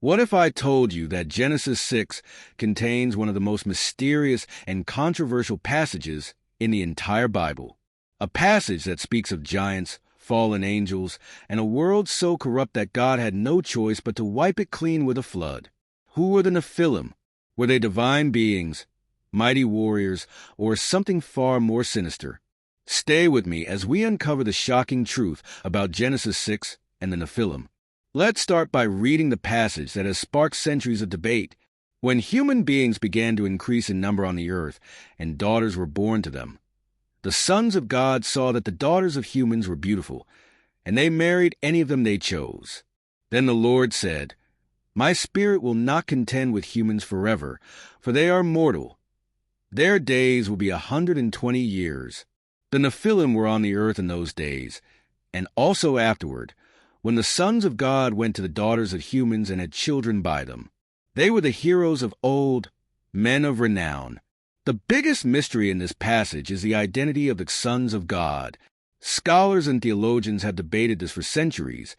What if I told you that Genesis 6 contains one of the most mysterious and controversial passages in the entire Bible? A passage that speaks of giants, fallen angels, and a world so corrupt that God had no choice but to wipe it clean with a flood. Who were the Nephilim? Were they divine beings, mighty warriors, or something far more sinister? Stay with me as we uncover the shocking truth about Genesis 6 and the Nephilim. Let's start by reading the passage that has sparked centuries of debate. When human beings began to increase in number on the earth, and daughters were born to them, the sons of God saw that the daughters of humans were beautiful, and they married any of them they chose. Then the Lord said, "My spirit will not contend with humans forever, for they are mortal. Their days will be 120 years. The Nephilim were on the earth in those days, and also afterward, when the sons of God went to the daughters of humans and had children by them. They were the heroes of old, men of renown." The biggest mystery in this passage is the identity of the sons of God. Scholars and theologians have debated this for centuries,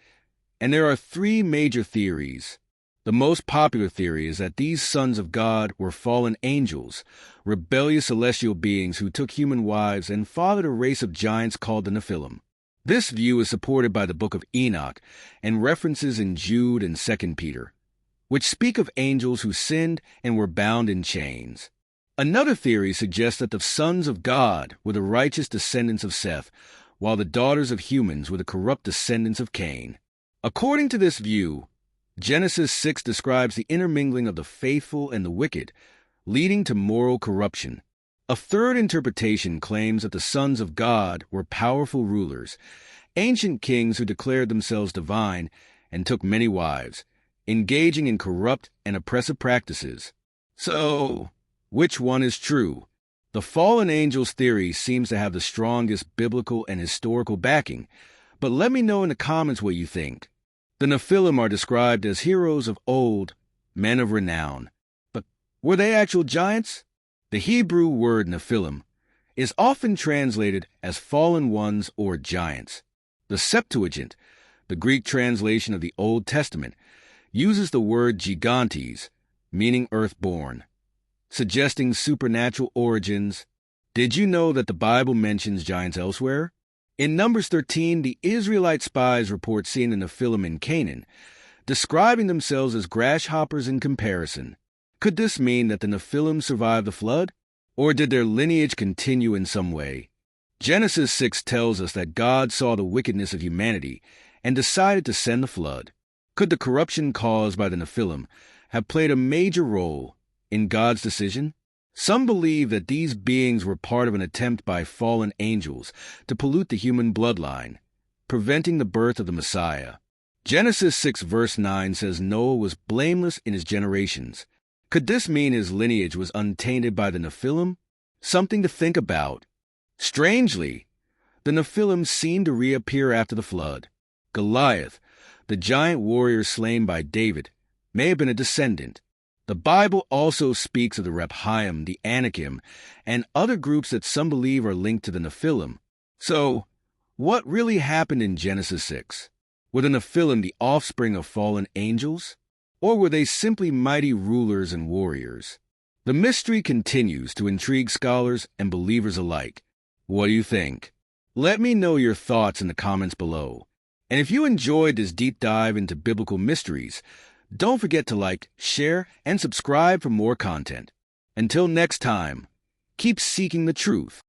and there are three major theories. The most popular theory is that these sons of God were fallen angels, rebellious celestial beings who took human wives and fathered a race of giants called the Nephilim. This view is supported by the Book of Enoch and references in Jude and 2 Peter, which speak of angels who sinned and were bound in chains. Another theory suggests that the sons of God were the righteous descendants of Seth, while the daughters of humans were the corrupt descendants of Cain. According to this view, Genesis 6 describes the intermingling of the faithful and the wicked, leading to moral corruption. A third interpretation claims that the sons of God were powerful rulers, ancient kings who declared themselves divine and took many wives, engaging in corrupt and oppressive practices. So, which one is true? The fallen angels theory seems to have the strongest biblical and historical backing, but let me know in the comments what you think. The Nephilim are described as heroes of old, men of renown. But were they actual giants? The Hebrew word Nephilim is often translated as fallen ones or giants. The Septuagint, the Greek translation of the Old Testament, uses the word gigantes, meaning earthborn, suggesting supernatural origins. Did you know that the Bible mentions giants elsewhere? In Numbers 13, the Israelite spies report seeing the Nephilim in Canaan, describing themselves as grasshoppers in comparison. Could this mean that the Nephilim survived the flood? Or did their lineage continue in some way? Genesis 6 tells us that God saw the wickedness of humanity and decided to send the flood. Could the corruption caused by the Nephilim have played a major role in God's decision? Some believe that these beings were part of an attempt by fallen angels to pollute the human bloodline, preventing the birth of the Messiah. Genesis 6 verse 9 says Noah was blameless in his generations. Could this mean his lineage was untainted by the Nephilim? Something to think about. Strangely, the Nephilim seem to reappear after the flood. Goliath, the giant warrior slain by David, may have been a descendant. The Bible also speaks of the Rephaim, the Anakim, and other groups that some believe are linked to the Nephilim. So, what really happened in Genesis 6? Were the Nephilim the offspring of fallen angels? Or were they simply mighty rulers and warriors? The mystery continues to intrigue scholars and believers alike. What do you think? Let me know your thoughts in the comments below. And if you enjoyed this deep dive into biblical mysteries, don't forget to like, share, and subscribe for more content. Until next time, keep seeking the truth.